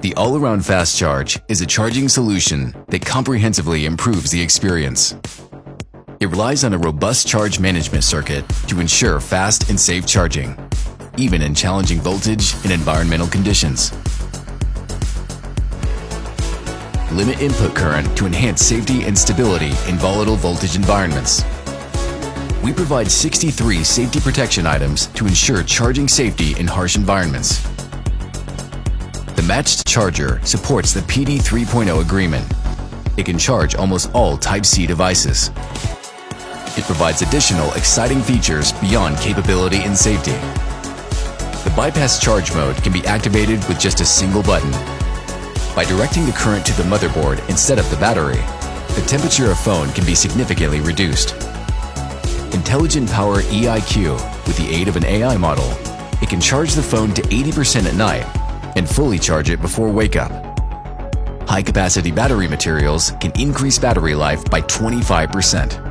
The all-around fast charge is a charging solution that comprehensively improves the experience. It relies on a robust charge management circuit to ensure fast and safe charging, even in challenging voltage and environmental conditions. Limit input current to enhance safety and stability in volatile voltage environments. We provide 63 safety protection items to ensure charging safety in harsh environments. The matched charger supports the PD 3.0 agreement. It can charge almost all Type-C devices. It provides additional exciting features beyond capability and safety. The bypass charge mode can be activated with just a single button. By directing the current to the motherboard instead of the battery, the temperature of phone can be significantly reduced. Intelligent Power EIQ, with the aid of an AI model, it can charge the phone to 80% at night and fully charge it before wake-up. High-capacity battery materials can increase battery life by 25%.